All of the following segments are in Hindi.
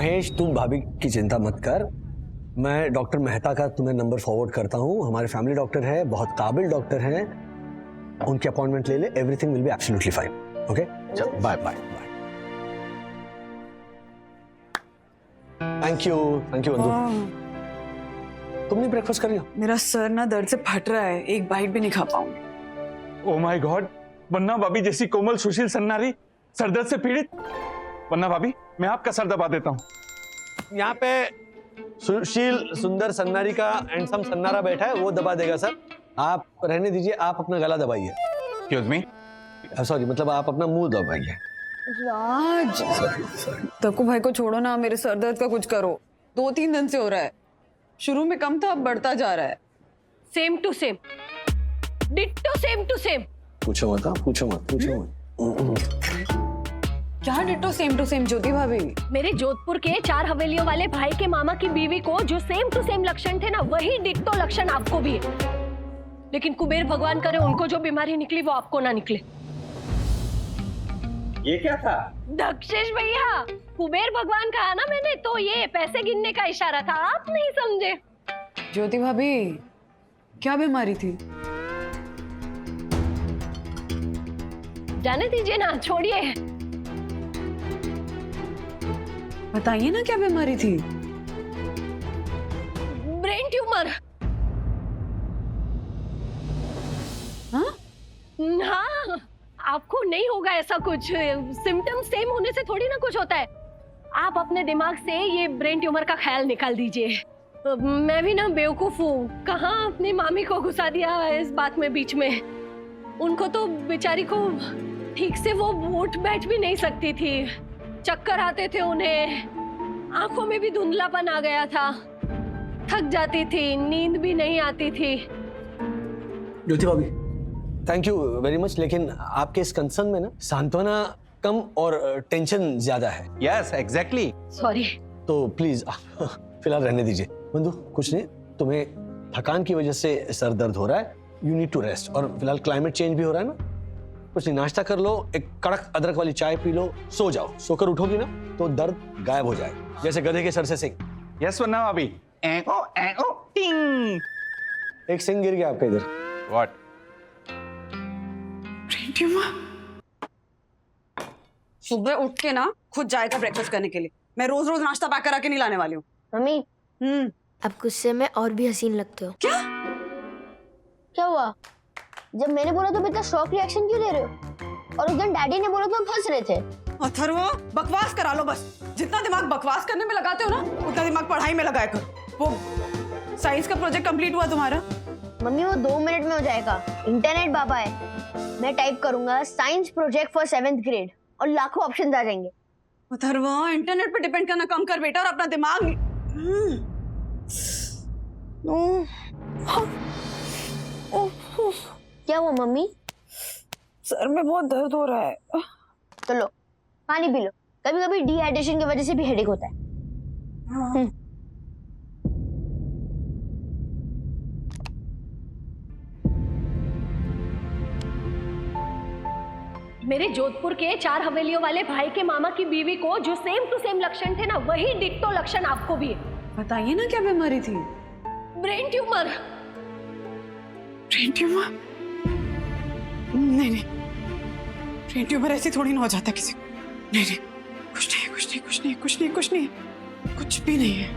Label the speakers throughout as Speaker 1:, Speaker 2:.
Speaker 1: महेश तू भाभी की चिंता मत कर, मैं डॉक्टर मेहता का तुम्हें नंबर फॉरवर्ड करता हूँ। हमारे फैमिली डॉक्टर है, बहुत काबिल डॉक्टर हैं, उनकी अपॉइंटमेंट ले ले, everything will be absolutely fine. Okay चल bye bye bye. Thank you बंधु। तुमने ब्रेकफास्ट कर लिया?
Speaker 2: मेरा सर ना दर्द से फट रहा है, एक बाइट भी नहीं खा पाऊंगी।
Speaker 3: ओह माय गॉड, वन्ना भाभी जैसी कोमल सुशील सन्नारी सरदर्द से पीड़ित। वन्ना भाभी मैं आपका सर दबा देता हूँ।
Speaker 1: यहाँ पे सुशील सुंदर सन्नारी का हैंडसम सन्नारा बैठा है, वो दबा देगा सर। आप रहने दीजिए, आप अपना गला दबाइए।
Speaker 3: एक्सक्यूज मी,
Speaker 1: सॉरी मतलब आप अपना मुंह दबाइए।
Speaker 2: राज तक्कू भाई को छोड़ो ना, मेरे सर दर्द का कुछ करो। 2-3 दिन से हो रहा है, शुरू में कम था अब बढ़ता जा रहा है।
Speaker 4: Same to same, ditto same to same.
Speaker 1: पूछो मत।
Speaker 2: क्या ditto same to same Jyoti भाभी?
Speaker 4: मेरे जोधपुर के 4 हवेलियों वाले भाई के मामा की बीवी को जो सेम टू सेम लक्षण थे ना, वही डिट्टो लक्षण आपको भी है। लेकिन कुबेर भगवान करे उनको जो बीमारी निकली वो आपको ना निकले।
Speaker 3: ये क्या था?
Speaker 4: दक्षेश भैया, कुबेर भगवान कहा ना मैंने, तो ये पैसे गिनने का इशारा था, आप नहीं समझे।
Speaker 2: ज्योति भाभी क्या बीमारी थी?
Speaker 4: जाने दीजिए ना, छोड़िए।
Speaker 2: बताइए ना क्या बीमारी थी?
Speaker 4: Brain tumour. हाँ, आपको नहीं होगा ऐसा कुछ, सिम्टम्स सेम होने से थोड़ी ना कुछ होता है। आप अपने दिमाग से ये ब्रेन ट्यूमर का ख्याल निकाल दीजिए। मैं भी ना बेवकूफ हूँ, कहाँ अपनी मामी को घुसा दिया इस बात में बीच में। उनको तो बेचारी को ठीक से वो उठ बैठ भी नहीं सकती थी, चक्कर आते थे उन्हें, आंखों में भी धुंधलापन आ गया था, थक जाती थी, नींद भी नहीं आती थी।
Speaker 1: ज्योति भाभी थैंक यू वेरी मच, लेकिन आपके इस कंसर्न में ना सांत्वना कम और टेंशन ज्यादा है।
Speaker 3: Yes exactly.
Speaker 4: सॉरी।
Speaker 1: तो प्लीज फिलहाल रहने दीजिए। बंधु कुछ नहीं, तुम्हें थकान की वजह से सर दर्द हो रहा है, यू नीड टू रेस्ट। और फिलहाल क्लाइमेट चेंज भी हो रहा है ना, कुछ नहीं, नाश्ता कर लो, एक कड़क अदरक वाली चाय पी लो, सो जाओ। सोकर उठोगी ना तो दर्द गायब हो जाएगा, जैसे गधे के सर से सिंग।
Speaker 3: यस वन्ना भाभी। एओ टिंग।
Speaker 1: एक सिंग गिर गया आपका इधर।
Speaker 3: व्हाट?
Speaker 2: सुबह उठ के ना खुद जाएगा ब्रेकफास्ट करने के लिए, मैं रोज रोज नाश्ता पैक करा के नहीं लाने वाली हूँ।
Speaker 5: मम्मी अब गुस्से में और भी हसीन लगते हो। क्या हुआ? जब मैंने बोला तो इतना शॉक रिएक्शन क्यों दे रहे हो? और उस दिन डैडी ने बोला तो फंस रहे थे।
Speaker 2: अथर्व बकवास करा लो बस, जितना दिमाग बकवास करने में लगाते हो ना उतना दिमाग पढ़ाई में लगाया कर। वो साइंस का प्रोजेक्ट कंप्लीट हुआ तुम्हारा?
Speaker 5: मम्मी वो 2 मिनट में हो जाएगा, इंटरनेट बाबा है। मैं टाइप करूंगा science project for 7th grade और लाखों ऑप्शंस आ जाएंगे।
Speaker 2: अथर्व इंटरनेट पे डिपेंड करना कम कर बेटा और अपना दिमाग।
Speaker 5: क्या हुआ मम्मी?
Speaker 2: सर में बहुत दर्द हो रहा है।
Speaker 5: तो लो पानी पी लो, कभी कभी डिहाइड्रेशन की वजह से भी हेडेक होता है।
Speaker 4: मेरे जोधपुर के 4 हवेलियों वाले भाई के मामा की बीवी को जो सेम टू सेम लक्षण थे ना, वही डिट्टो लक्षण आपको भी है।
Speaker 2: बताइए ना क्या बीमारी थी?
Speaker 4: Brain tumour.
Speaker 2: Brain tumour? नहीं, ब्रेन ट्यूमर ऐसे थोड़ी ना हो जाता किसी को। नहीं, कुछ नहीं, कुछ भी नहीं है।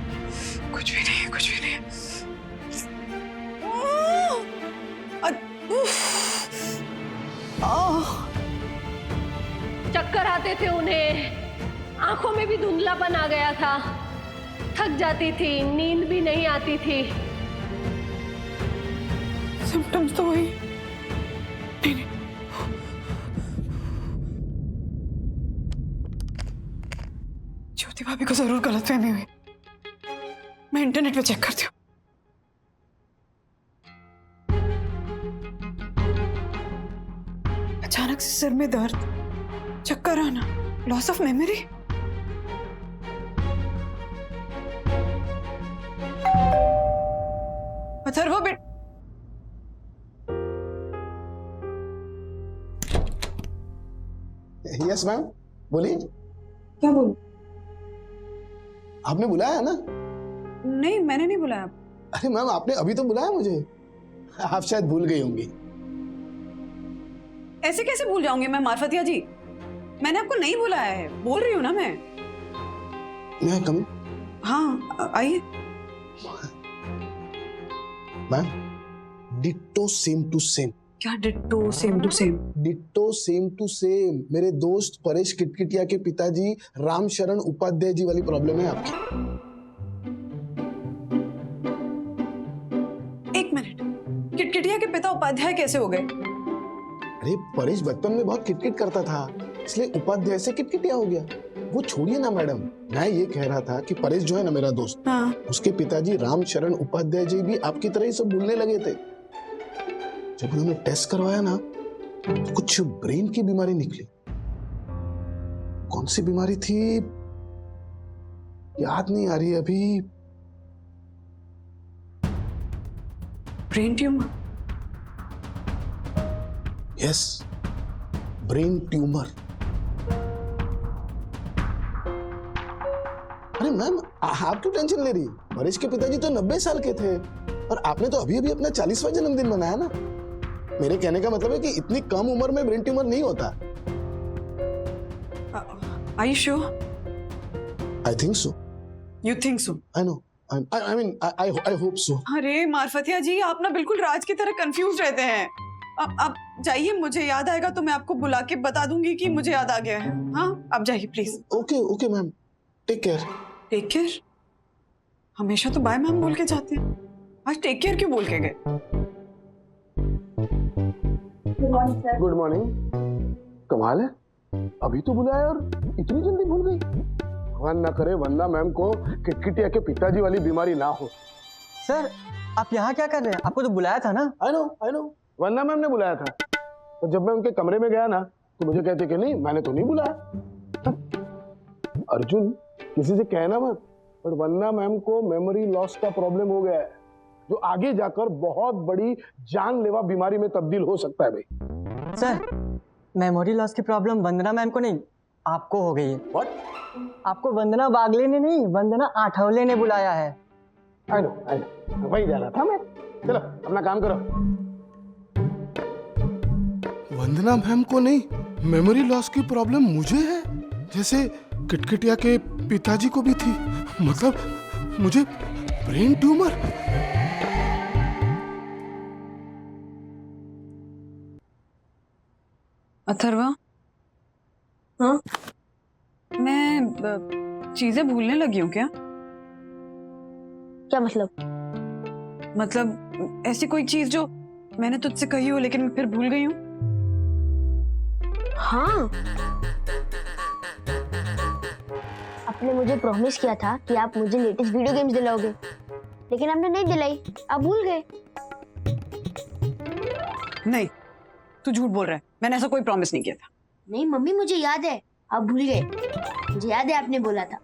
Speaker 4: चक्कर आते थे उन्हें, आंखों में भी धुंधलापन आ गया था, थक जाती थी, नींद भी नहीं आती थी।
Speaker 2: सिम्टम्स तो वही। नहीं। ज्योति भाभी को जरूर गलतफहमी हुई, मैं इंटरनेट पे चेक करती हूँ। अचानक से सिर में दर्द, चक्कर आना, लॉस ऑफ मेमोरी। अथर्व बेट
Speaker 6: यस मैम बोलिए।
Speaker 2: क्या बोलूं?
Speaker 6: आपने बुलाया है ना?
Speaker 2: नहीं, मैंने नहीं बुलाया।
Speaker 6: अरे मैम, आपने अभी तो बुलाया मुझे। आप शायद भूल गई होंगी।
Speaker 2: ऐसे कैसे भूल जाऊंगी मैं मार्फतिया जी? मैंने आपको नहीं बुलाया है, बोल रही हूँ ना मैं।
Speaker 6: मैं कम इन?
Speaker 2: हाँ, आइए।
Speaker 6: Ma'am, ditto same to same.
Speaker 2: क्या ditto same to same?
Speaker 6: Ditto same to same. मेरे दोस्त परेश किटकिटिया के पिताजी रामशरण उपाध्याय जी वाली प्रॉब्लम है आपकी।
Speaker 2: एक मिनट, किटकिटिया के पिता उपाध्याय कैसे हो गए?
Speaker 6: अरे परेश बचपन में बहुत किटकिट करता था, इसलिए उपाध्याय से किटकिटिया हो गया। वो छोड़िए ना मैडम, मैं ये कह रहा था कि परेश जो है ना मेरा दोस्त,
Speaker 2: हाँ।
Speaker 6: उसके पिताजी रामशरण उपाध्याय जी भी आपकी तरह ही सब भूलने लगे थे। जब उन्होंने टेस्ट करवाया ना तो कुछ ब्रेन की बीमारी निकली। कौन सी बीमारी थी याद नहीं आ रही अभी।
Speaker 2: Brain tumour?
Speaker 6: Yes, brain tumour. अरे मैम, आप क्यों टेंशन ले रही? परेश के पिताजी तो 90 साल के थे और आपने तो अभी अभी अपना 40वां जन्मदिन मनाया ना। मेरे कहने का मतलब है कि इतनी कम उम्र में ब्रेन ट्यूमर नहीं होता।
Speaker 2: Are you sure?
Speaker 6: I think so.
Speaker 2: You think so?
Speaker 6: I know. I mean I hope so.
Speaker 2: अरे मार्फतिया जी, आप ना बिल्कुल राज की तरह कंफ्यूज रहते हैं। आप जाइए, मुझे याद आएगा तो मैं आपको बुला के बता दूंगी कि मुझे याद आ गया है। हाँ, आप जाइए please.
Speaker 6: Okay okay ma'am, take care.
Speaker 2: Take care? हमेशा तो बाय मैम बोल के जाते हैं, आज टेक केयर क्यों बोल के गए?
Speaker 6: Good morning. कमाल है, अभी तो बुलाया और इतनी जल्दी भूल गई। भगवान ना करे वंदना मैम को किटकिटिया के पिताजी वाली बीमारी ना हो।
Speaker 7: सर, आप यहाँ क्या कर रहे हैं? आपको तो बुलाया था ना।
Speaker 6: आई नो, वंदना मैम ने बुलाया था। तो जब मैं उनके कमरे में गया ना तो मुझे कहते कि नहीं, मैंने तो नहीं बुलाया। अर्जुन, किसी से कहना मत, पर वंदना मैम को मेमोरी लॉस का प्रॉब्लम हो गया है, जो आगे जाकर बहुत बड़ी जानलेवा बीमारी में तब्दील हो सकता है भाई।
Speaker 7: सर, मेमोरी लॉस की प्रॉब्लम वंदना मैम को नहीं, आपको हो गई है।
Speaker 6: व्हाट?
Speaker 7: आपको वंदना बागले ने नहीं, वंदना आठवले ने बुलाया है।
Speaker 6: आई नो, वही जा रहा था मैं। चलो अपना काम करो। वंदना मैम को नहीं, मेमोरी लॉस की प्रॉब्लम मुझे है, जैसे किटकिटिया के पिताजी को भी थी। मतलब मुझे ब्रेन ट्यूमर।
Speaker 2: अथर्वा?
Speaker 5: हाँ?
Speaker 2: मैं चीजें भूलने लगी हूँ क्या?
Speaker 5: क्या मतलब?
Speaker 2: मतलब ऐसी कोई चीज जो मैंने तुझसे कही हो लेकिन फिर भूल गई हूँ?
Speaker 5: हाँ, आपने मुझे प्रॉमिस किया था कि आप मुझे लेटेस्ट वीडियो गेम्स दिलाओगे, लेकिन आपने नहीं दिलाई, आप भूल गए।
Speaker 2: नहीं, तू झूठ बोल रहा है, मैंने ऐसा कोई प्रॉमिस नहीं किया था।
Speaker 5: नहीं मम्मी, मुझे याद है, आप भूल गए। मुझे याद है आपने बोला था।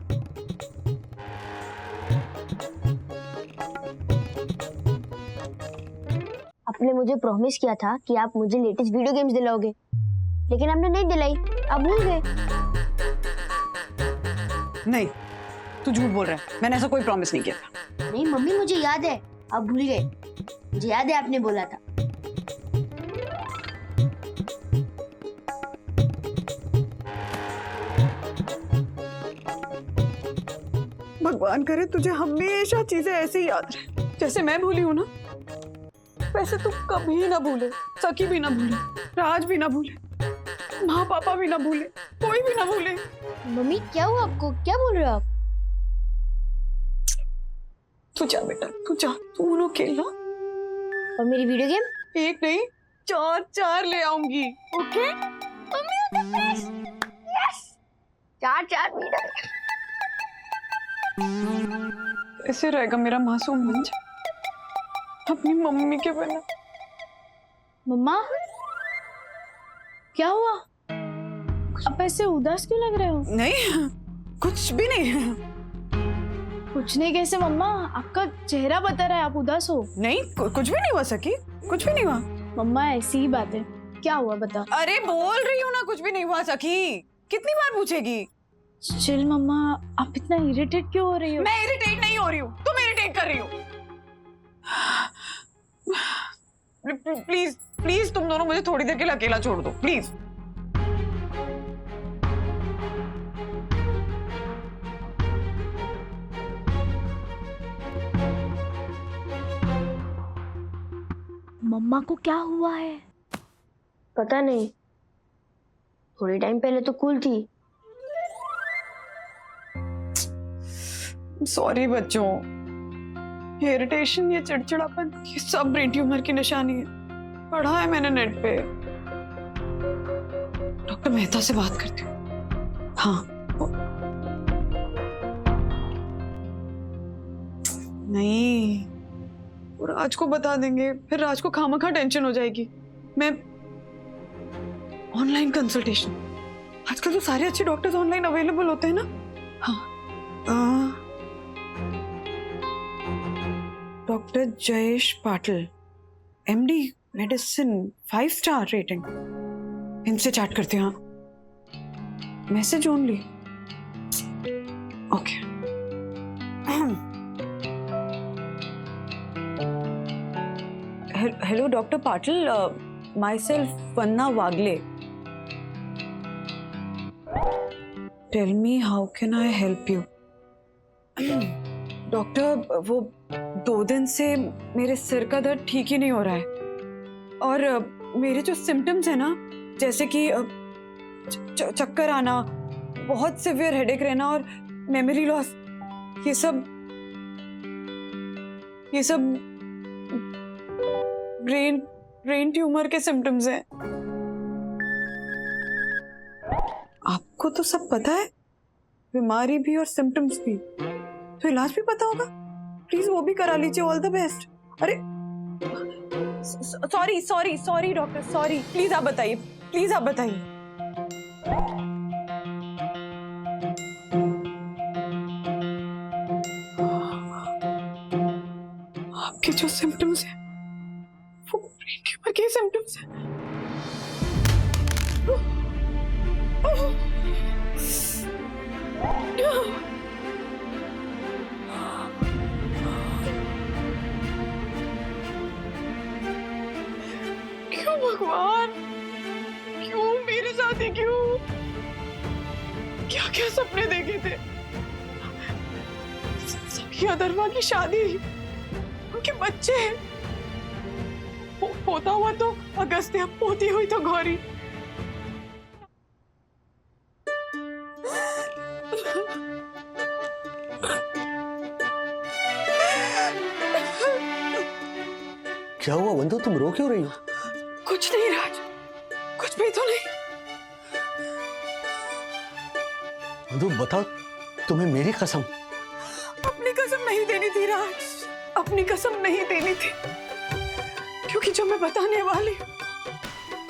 Speaker 5: आपने मुझे प्रॉमिस किया था कि आप मुझे लेटेस्ट वीडियो गेम्स दिलाओगे, लेकिन आपने नहीं दिलाई, आप भूल गए।
Speaker 2: नहीं, तू झूठ बोल रहा है, मैंने ऐसा कोई प्रॉमिस नहीं किया था।
Speaker 5: नहीं मम्मी, मुझे याद है, आप भूल गए। मुझे याद है आपने बोला था।
Speaker 2: भगवान करे तुझे हमेशा चीजें ऐसे ही याद रहे जैसे मैं भूली हूँ ना, वैसे तू कभी ना भूले, सखी भी ना भूले, राज भी ना भूले, माँ पापा भी ना भूले, कोई भी ना भूले।
Speaker 5: मम्मी क्या हुआ आपको? क्या बोल रहे हो आप?
Speaker 2: तू जा बेटा, तू जा, तू उनो खेलना।
Speaker 5: और मेरी वीडियो गेम?
Speaker 2: एक नहीं, 4 ले आऊंगी। Okay
Speaker 5: mummy yes, 4 video.
Speaker 2: ऐसे रहेगा मेरा मासूम मंज अपनी मम्मी के बिना।
Speaker 8: मम्मा, क्या हुआ? आप ऐसे उदास क्यों लग रहे हो?
Speaker 2: नहीं, कुछ भी नहीं।
Speaker 8: कुछ नहीं कैसे मम्मा? आपका चेहरा बता रहा है आप उदास हो।
Speaker 2: नहीं, कुछ भी नहीं हुआ सखी, कुछ भी नहीं हुआ।
Speaker 8: मम्मा ऐसी ही बात है, क्या हुआ बता।
Speaker 2: अरे बोल रही हूँ ना, कुछ भी नहीं हुआ सखी, कितनी बार पूछेगी?
Speaker 8: चिल मम्मा, आप इतना इरिटेट क्यों हो रही हो?
Speaker 2: मैं इरिटेट नहीं हो रही हूँ, तुम इरिटेट कर रही हो। प्लीज प्लीज तुम दोनों मुझे थोड़ी देर के लिए अकेला छोड़ दो प्लीज।
Speaker 5: मम्मा को क्या हुआ है? पता नहीं, थोड़ी टाइम पहले तो कूल थी।
Speaker 2: सॉरी बच्चों, ये इरिटेशन, ये चिड़चिड़ापन, ये सब ब्रेन ट्यूमर की निशानी है। पढ़ा है मैंने नेट पे। डॉक्टर मेहता से बात करती हूँ। हाँ नहीं, वो राज को बता देंगे, फिर राज को खामखा टेंशन हो जाएगी। मैं ऑनलाइन कंसल्टेशन, आजकल तो सारे अच्छे डॉक्टर्स ऑनलाइन अवेलेबल होते हैं ना। हाँ, doctor Jayesh Patil, MD medicine, 5 star rating, इनसे चैट करते हैं। Message only, okay. Hello doctor Patil, myself Vanna Wagle. Tell me how can I help you? Doctor, वो 2 दिन से मेरे सिर का दर्द ठीक ही नहीं हो रहा है, और मेरे जो सिम्टम्स है ना, जैसे कि चक्कर आना, बहुत सिवियर हेडेक रहना और मेमोरी लॉस, ये सब ब्रेन ट्यूमर के सिम्टम्स हैं। आपको तो सब पता है, बीमारी भी और सिम्टम्स भी, तो इलाज भी पता होगा। प्लीज वो भी करा लीजिए। All the best. अरे sorry sorry sorry doctor, sorry. Please आप बताइए, प्लीज आप बताइए। आपके जो सिम्टम्स हैं वो ब्रेन ट्यूमर के सिम्टम्स हैं। क्यों भगवान, क्यों मेरे साथ ही क्यों? क्या क्या सपने देखे थे? सभी अदरवा की शादी, उनके बच्चे, पोता हुआ तो अगस्त्य, पोती हुई तो गौरी।
Speaker 1: क्या हुआ वंदो, तुम रो क्यों रही हो?
Speaker 2: कुछ नहीं राज, कुछ भी तो नहीं।
Speaker 1: वंदो बताओ, तुम्हें मेरी कसम।
Speaker 2: अपनी कसम नहीं देनी थी राज, अपनी कसम नहीं देनी थी, क्योंकि जो मैं बताने वाली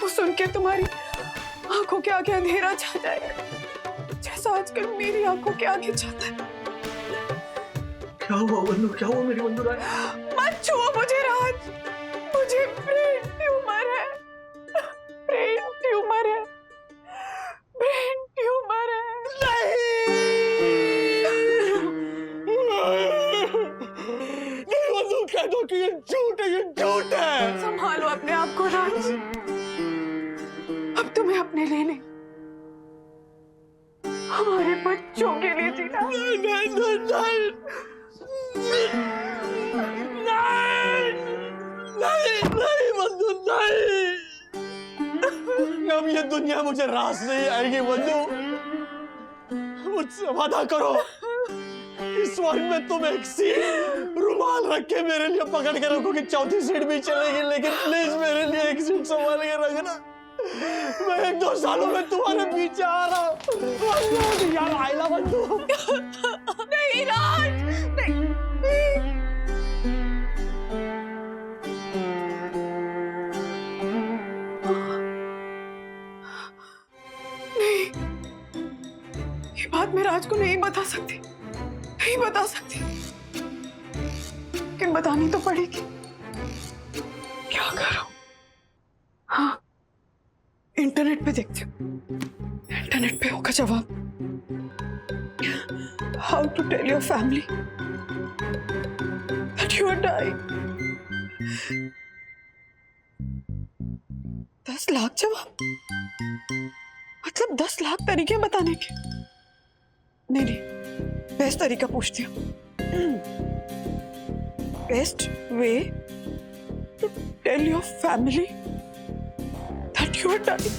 Speaker 2: वो सुन के तुम्हारी आंखों के आगे अंधेरा छा जाएगा, जैसा आजकल मेरी आंखों के आगे छाता है।
Speaker 1: क्या हुआ वंदो, क्या हुआ मेरी वंदो?
Speaker 2: मत छुओ मुझे राज, मुझे ब्रेन ट्यूमर है, ब्रेन ट्यूमर है, ब्रेन ट्यूमर है।
Speaker 1: नहीं वंदो, कह दो कि ये झूठ है, ये झूठ है।
Speaker 2: संभालो अपने आप को राज, अब तुम्हें अपने लिए नहीं, हमारे बच्चों के लिए जीना।
Speaker 1: नहीं नहीं नहीं नहीं नहीं वंदो, नहीं। अब ये दुनिया मुझे रास नहीं आएगी वंदो, मुझसे वादा करो। इस वक्त में तुम एक सीट रुमाल रख के मेरे लिए पकड़ के रखो कि चौथी सीट भी चलेगी, लेकिन प्लीज मेरे लिए एक सीट संभाल के रखना। मैं 1-2 सालों में तुम्हारे पीछे आ रहा हूँ यार। आइला वंदो।
Speaker 2: नहीं राज, नहीं। नहीं, ये बात मैं राज को नहीं बता सकती, नहीं बता सकती, लेकिन बतानी तो पड़ेगी। क्या करूं? हाँ, इंटरव्यू इंटरनेट पे देखती हूँ, इंटरनेट पे होगा जवाब। How to tell your family that you are dying. 10 lakh जवाब, मतलब 10 लाख तरीके बताने के। नहीं नहीं, बेस्ट तरीका पूछती हूँ। Best way to tell your family that you are dying.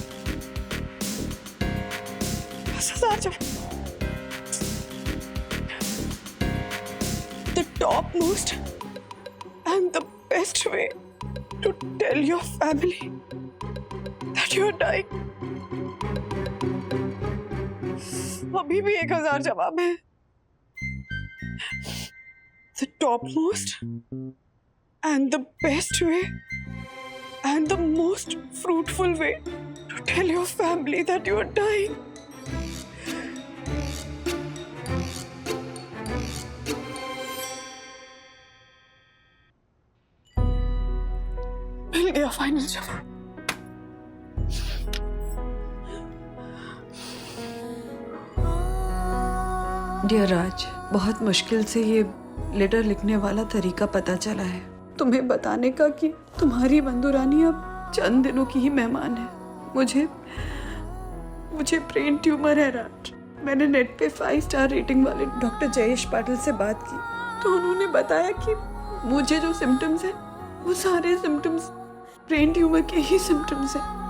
Speaker 2: 10,000 जवाब। The topmost and the best way to tell your family that you are dying. अभी भी 1,000 जवाब है। The topmost and the best way and the most fruitful way to tell your family that you are dying. मिल गया फाइनल जवाब। डियर राज, बहुत मुश्किल से ये लेटर लिखने वाला तरीका पता चला है तुम्हें बताने का कि तुम्हारी बंधु रानी अब चंद दिनों की ही मेहमान है। मुझे ब्रेन ट्यूमर है राज। मैंने नेट पे 5 स्टार रेटिंग वाले डॉक्टर जयेश पाटिल से बात की तो उन्होंने बताया कि मुझे जो सिम्टम्स हैं वो सारे सिम्टम्स ब्रेन ट्यूमर के ही सिम्टम्स हैं।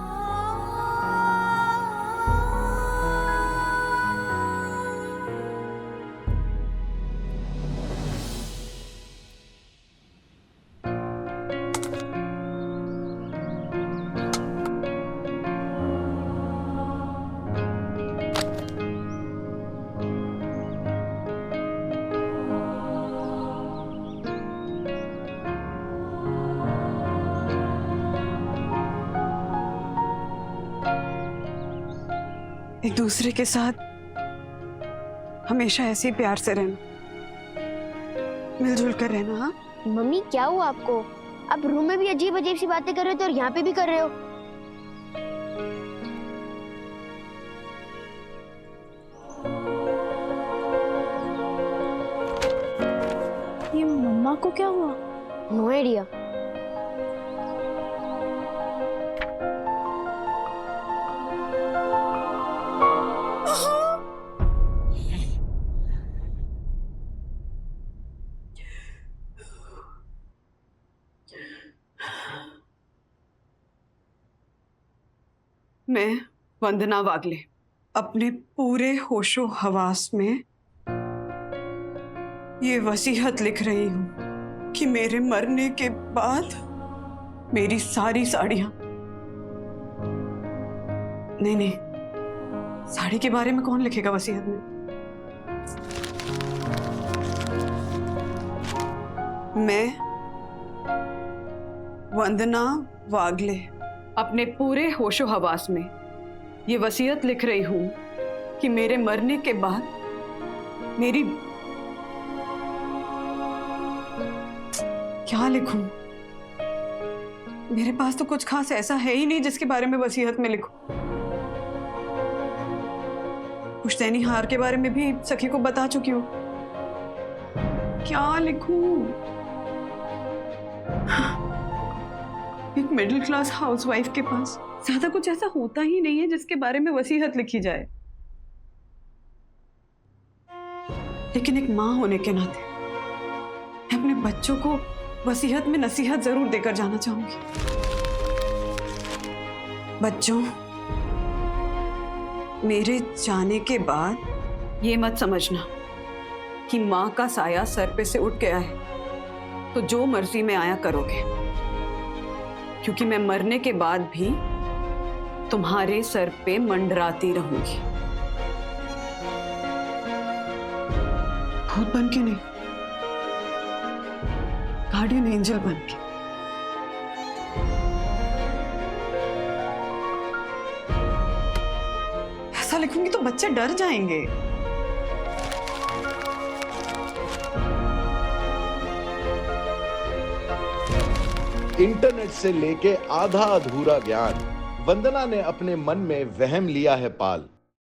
Speaker 2: एक दूसरे के साथ हमेशा ऐसे ही प्यार से रहना, मिलजुल कर रहना। हाँ
Speaker 5: मम्मी क्या हुआ आपको? आप रूम में भी अजीब अजीब सी बातें कर रहे थे और यहाँ पे भी कर रहे हो।
Speaker 8: ये मम्मा को क्या हुआ?
Speaker 5: No idea.
Speaker 2: मैं वंदना वागले अपने पूरे होशो हवास में ये वसीयत लिख रही हूं कि मेरे मरने के बाद मेरी सारी साड़ियां, नहीं, साड़ी के बारे में कौन लिखेगा वसीयत में? मैं वंदना वागले अपने पूरे होशो हवास में ये वसीयत लिख रही हूं कि मेरे मरने के बाद मेरी, क्या लिखूं? मेरे पास तो कुछ खास ऐसा है ही नहीं जिसके बारे में वसीयत में लिखूं। पुश्तैनी हार के बारे में भी सखी को बता चुकी हूं। क्या लिखूं? एक मिडिल क्लास हाउसवाइफ के पास ज्यादा कुछ ऐसा होता ही नहीं है जिसके बारे में वसीयत लिखी जाए, लेकिन एक मां होने के नाते मैं अपने बच्चों को वसीयत में नसीहत जरूर देकर जाना चाहूंगी। बच्चों, मेरे जाने के बाद ये मत समझना कि मां का साया सर पे से उठ गया है तो जो मर्जी में आया करोगे, क्योंकि मैं मरने के बाद भी तुम्हारे सर पे मंडराती रहूंगी। भूत बन के नहीं, गार्डियन एंजल बन के। ऐसा लिखूंगी तो बच्चे डर जाएंगे।
Speaker 9: इंटरनेट से लेके आधा अधूरा ज्ञान वंदना ने अपने मन में वहम लिया है पाल।